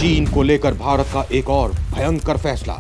चीन को लेकर भारत का एक और भयंकर फैसला।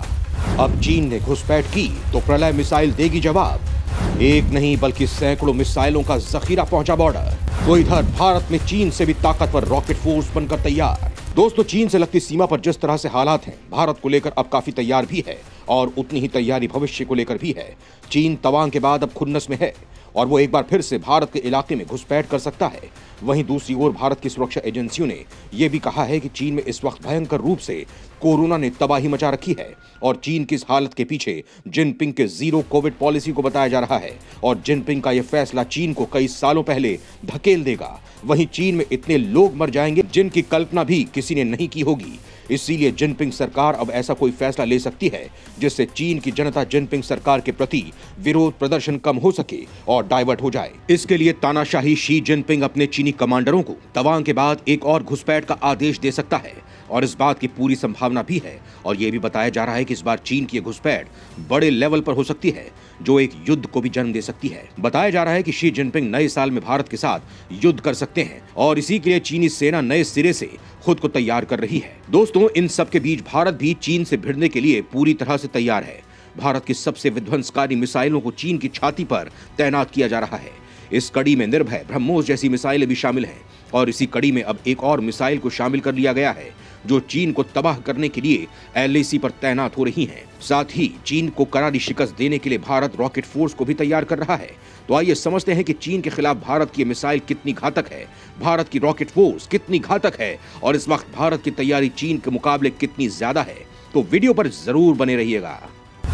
अब चीन ने घुसपैठ की तो प्रलय मिसाइल देगी जवाब। एक नहीं बल्कि सैकड़ों मिसाइलों का जखीरा पहुंचा बॉर्डर। तो इधर भारत में चीन से भी ताकतवर रॉकेट फोर्स बनकर तैयार। दोस्तों, चीन से लगती सीमा पर जिस तरह से हालात हैं, भारत को लेकर अब काफी तैयार भी है और उतनी ही तैयारी भविष्य को लेकर भी है। चीन तवांग के बाद अब खुन्नस में है और वो एक बार फिर से भारत के इलाके में घुसपैठ कर सकता है। वहीं दूसरी ओर भारत की सुरक्षा एजेंसियों ने यह भी कहा है कि चीन में इस वक्त भयंकर रूप से कोरोना ने तबाही मचा रखी है और चीन की इस हालत के पीछे जिनपिंग के जीरो कोविड पॉलिसी को बताया जा रहा है और जिनपिंग का यह फैसला चीन को कई सालों पहले धकेल देगा। वहीं चीन में इतने लोग मर जाएंगे जिनकी कल्पना भी किसी ने नहीं की होगी। इसीलिए जिनपिंग सरकार अब ऐसा कोई फैसला ले सकती है जिससे चीन की जनता जिनपिंग सरकार के प्रति विरोध प्रदर्शन कम हो सके और डाइवर्ट हो जाए। इसके लिए तानाशाही शी जिनपिंग अपने चीनी कमांडरों को तवांग के बाद एक और घुसपैठ का आदेश दे सकता है और इस बात की पूरी संभावना भी है। और यह भी बताया जा रहा है कि इस बार चीन की घुसपैठ बड़े लेवल पर हो सकती है जो एक युद्ध को भी जन्म दे सकती है। बताया जा रहा है कि शी जिनपिंग नए साल में भारत के साथ युद्ध कर सकते हैं और इसी के लिए चीनी सेना नए सिरे से खुद को तैयार कर रही है। दोस्तों, इन सब के बीच भारत भी चीन से भिड़ने के लिए पूरी तरह से तैयार है। भारत की सबसे विध्वंसकारी मिसाइलों को चीन की छाती पर तैनात किया जा रहा है। इस कड़ी में निर्भय, ब्रह्मोस जैसी मिसाइलें भी शामिल हैं और इसी कड़ी में अब एक और मिसाइल को शामिल कर लिया गया है जो चीन को तबाह करने के लिए LAC पर तैनात हो रही हैं। साथ ही चीन को करारी शिकस्त देने के लिए भारत रॉकेट फोर्स को भी तैयार कर रहा है। तो आइए समझते हैं कि चीन के खिलाफ भारत की मिसाइल कितनी घातक है, भारत की रॉकेट फोर्स कितनी घातक है और इस वक्त भारत की तैयारी चीन के मुकाबले कितनी ज्यादा है। तो वीडियो पर जरूर बने रहिएगा।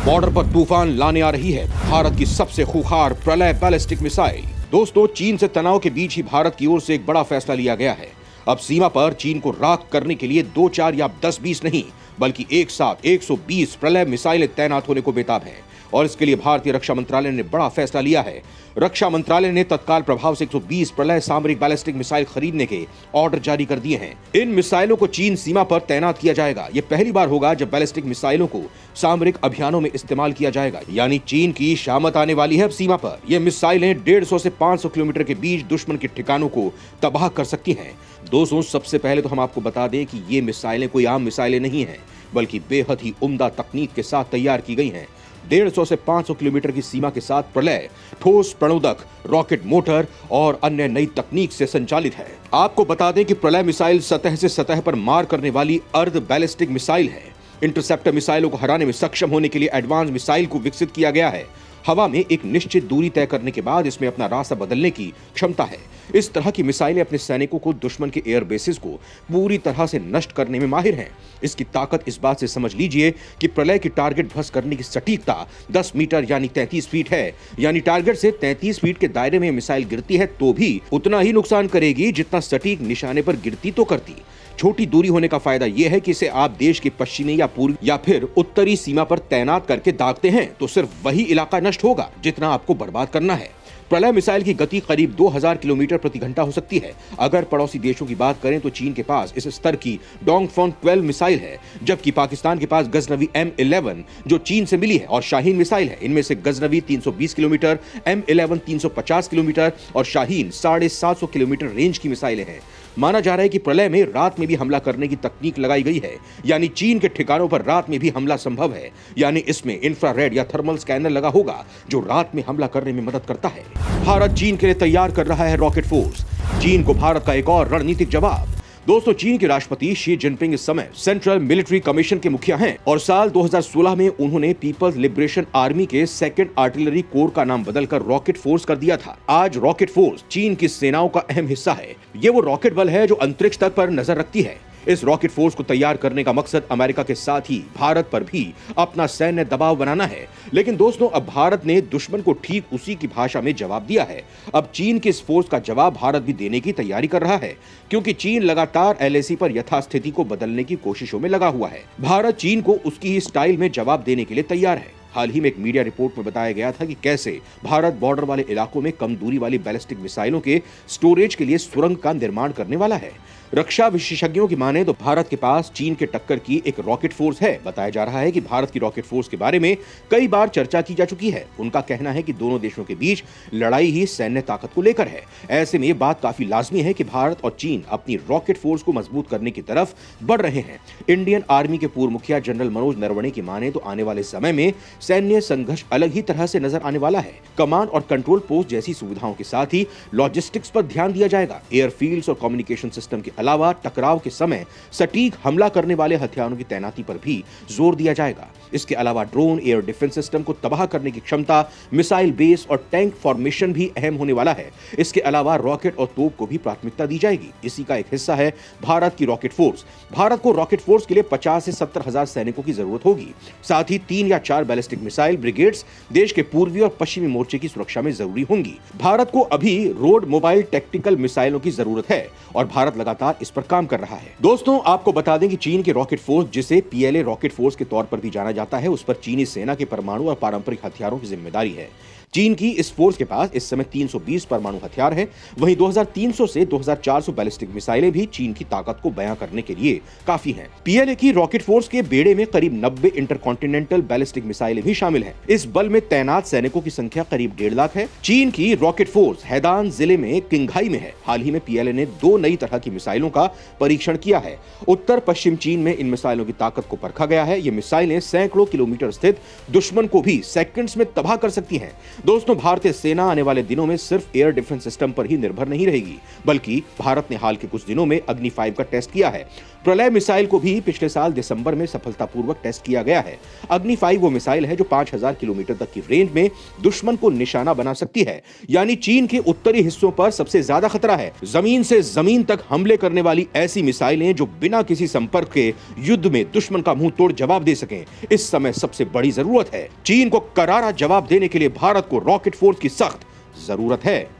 बॉर्डर पर तूफान लाने आ रही है भारत की सबसे खूंखार प्रलय बैलिस्टिक मिसाइल। दोस्तों, चीन से तनाव के बीच ही भारत की ओर से एक बड़ा फैसला लिया गया है। अब सीमा पर चीन को राख करने के लिए 2, 4 या 10-20 नहीं बल्कि एक साथ 120 प्रलय मिसाइलें तैनात होने को बेताब हैं और इसके लिए भारतीय रक्षा मंत्रालय ने बड़ा फैसला लिया है। रक्षा मंत्रालय ने तत्काल प्रभाव से 120 प्रलय सामरिक बैलिस्टिक मिसाइल खरीदने के ऑर्डर जारी कर दिए हैं। इन मिसाइलों को चीन सीमा पर तैनात किया जाएगा। यह पहली बार होगा जब बैलिस्टिक मिसाइलों को सामरिक अभियानों में इस्तेमाल किया जाएगा, यानी चीन की शामत आने वाली है अब सीमा पर। यह मिसाइलें 150 से 500 किलोमीटर के बीच दुश्मन के ठिकानों को तबाह कर सकती हैं। दोस्तों, सबसे पहले तो हम आपको बता दें कि ये मिसाइलें कोई आम मिसाइलें नहीं हैं बल्कि बेहद ही उम्दा तकनीक के साथ तैयार की गई हैं। 150 से 500 किलोमीटर की सीमा के साथ प्रलय ठोस प्रणोदक, रॉकेट मोटर और अन्य नई तकनीक से संचालित है। आपको बता दें कि प्रलय मिसाइल सतह से सतह पर मार करने वाली अर्ध बैलिस्टिक मिसाइल है। इंटरसेप्टर मिसाइलों को हराने में सक्षम होने के लिए एडवांस मिसाइल को विकसित किया गया है। हवा में एक निश्चित दूरी तय करने के बाद इसमें अपना रास्ता बदलने की क्षमता है। इस तरह की मिसाइलें अपने सैनिकों को दुश्मन के एयर बेसिस को पूरी तरह से नष्ट करने में माहिर हैं। इसकी ताकत इस बात से समझ लीजिए कि प्रलय की टारगेट ध्वस्त करने की सटीकता 10 मीटर यानी 33 फीट है। यानी टारगेट से 33 फीट के दायरे में मिसाइल गिरती है तो भी उतना ही नुकसान करेगी जितना सटीक निशाने पर गिरती तो करती। छोटी दूरी होने का फायदा यह है कि इसे आप देश की पश्चिमी या पूर्वी या फिर उत्तरी सीमा पर तैनात करके दागते हैं तो सिर्फ वही इलाका नष्ट होगा जितना आपको बर्बाद करना है। प्रलय मिसाइल की गति करीब 2000 किलोमीटर प्रति घंटा हो सकती है। अगर पड़ोसी देशों की बात करें तो चीन के पास इस स्तर की डोंगफोन 12 मिसाइल है, जबकि पाकिस्तान के पास गजनवी M11 जो चीन से मिली है और शाहीन मिसाइल है। इनमें से गजनवी 320 किलोमीटर, M11 350 किलोमीटर और शाहीन 750 किलोमीटर रेंज की मिसाइलें हैं। माना जा रहा है कि प्रलय में रात में भी हमला करने की तकनीक लगाई गई है, यानी चीन के ठिकानों पर रात में भी हमला संभव है। यानी इसमें इंफ्रारेड या थर्मल स्कैनर लगा होगा जो रात में हमला करने में मदद करता है। भारत चीन के लिए तैयार कर रहा है रॉकेट फोर्स। चीन को भारत का एक और रणनीतिक जवाब। दोस्तों, चीन के राष्ट्रपति शी जिनपिंग इस समय सेंट्रल मिलिट्री कमीशन के मुखिया हैं और साल 2016 में उन्होंने पीपल्स लिबरेशन आर्मी के 2nd आर्टिलरी कोर का नाम बदलकर रॉकेट फोर्स कर दिया था। आज रॉकेट फोर्स चीन की सेनाओं का अहम हिस्सा है। ये वो रॉकेट बल है जो अंतरिक्ष तक पर नजर रखती है। इस रॉकेट फोर्स को तैयार करने का मकसद अमेरिका के साथ ही भारत पर भी अपना सैन्य दबाव बनाना है। लेकिन दोस्तों, अब भारत ने दुश्मन को ठीक उसी की भाषा में जवाब दिया है। अब चीन के इस फोर्स का जवाब भारत भी देने की तैयारी कर रहा है क्योंकि चीन लगातार LAC पर यथास्थिति को बदलने की कोशिशों में लगा हुआ है। भारत चीन को उसकी ही स्टाइल में जवाब देने के लिए तैयार है। हाल ही में एक मीडिया रिपोर्ट में बताया गया था कि कैसे भारत बॉर्डर वाले इलाकों में कम दूरी वाली बैलिस्टिक मिसाइलों के स्टोरेज के लिए सुरंग का निर्माण करने वाला है। रक्षा विशेषज्ञों की माने तो भारत के पास चीन के टक्कर की एक रॉकेट फोर्स है। बताया जा रहा है कि भारत की रॉकेट फोर्स के बारे में कई बार चर्चा की जा चुकी है। उनका कहना है कि दोनों देशों के बीच लड़ाई ही सैन्य ताकत को लेकर है। ऐसे में ये बात काफी लाजमी है कि भारत और चीन अपनी रॉकेट फोर्स को मजबूत करने की तरफ बढ़ रहे हैं। इंडियन आर्मी के पूर्व मुखिया जनरल मनोज नरवणे की माने तो आने वाले समय में सैन्य संघर्ष अलग ही तरह से नजर आने वाला है। कमांड और कंट्रोल पोस्ट जैसी सुविधाओं के साथ ही लॉजिस्टिक्स पर ध्यान दिया जाएगा। एयरफील्ड्स और कम्युनिकेशन सिस्टम के अलावा टकराव के समय सटीक हमला करने वाले हथियारों की तैनाती पर भी जोर दिया जाएगा। इसके अलावा ड्रोन, एयर डिफेंस सिस्टम को तबाह करने की क्षमता, मिसाइल बेस और टैंक फॉर्मेशन भी अहम होने वाला है। इसके अलावा रॉकेट और तोप को भी प्राथमिकता दी जाएगी। इसी का एक हिस्सा है भारत की रॉकेट फोर्स। भारत को रॉकेट फोर्स के लिए 50 से 70 हजार सैनिकों की जरूरत होगी। साथ ही 3 या 4 बैलिस्टिक मिसाइल ब्रिगेड्स देश के पूर्वी और पश्चिमी मोर्चे की सुरक्षा में जरूरी होंगी। भारत को अभी रोड मोबाइल टैक्टिकल मिसाइलों की जरूरत है और भारत लगातार इस पर काम कर रहा है। दोस्तों, आपको बता दें कि चीन की रॉकेट फोर्स, जिसे पीएलए रॉकेट फोर्स के तौर पर भी जाना जाता है, उस पर चीनी सेना के परमाणु और पारंपरिक हथियारों की जिम्मेदारी है। चीन की इस फोर्स के पास इस समय 320 परमाणु हथियार हैं। वहीं 2300 से 2400 बैलिस्टिक मिसाइलें भी चीन की ताकत को बयां करने के लिए काफी हैं। पीएलए की रॉकेट फोर्स के बेड़े में करीब 90 इंटरकॉन्टिनेंटल बैलिस्टिक मिसाइलें भी शामिल हैं। इस बल में तैनात सैनिकों की संख्या करीब 1.5 लाख है। चीन की रॉकेट फोर्स हैदान जिले में किंघाई में है। हाल ही में पीएलए ने 2 नई तरह की मिसाइलों का परीक्षण किया है। उत्तर पश्चिम चीन में इन मिसाइलों की ताकत को परखा गया है। ये मिसाइलें सैकड़ों किलोमीटर स्थित दुश्मन को भी सेकंड्स में तबाह कर सकती हैं। दोस्तों, भारतीय सेना आने वाले दिनों में सिर्फ एयर डिफेंस सिस्टम पर ही निर्भर नहीं रहेगी, बल्कि भारत ने हाल के कुछ दिनों में अग्नि 5 का टेस्ट किया है। प्रलय मिसाइल को भी पिछले साल दिसंबर में सफलतापूर्वक टेस्ट किया गया है। अग्नि 5 वो मिसाइल है जो 5000 किलोमीटर तक की रेंज में दुश्मन को निशाना बना सकती है। यानी चीन के उत्तरी हिस्सों पर सबसे ज्यादा खतरा है। जमीन से जमीन तक हमले करने वाली ऐसी मिसाइलें जो बिना किसी संपर्क के युद्ध में दुश्मन का मुंह तोड़ जवाब दे सकें, इस समय सबसे बड़ी जरूरत है। चीन को करारा जवाब देने के लिए भारत को रॉकेट फोर्स की सख्त जरूरत है।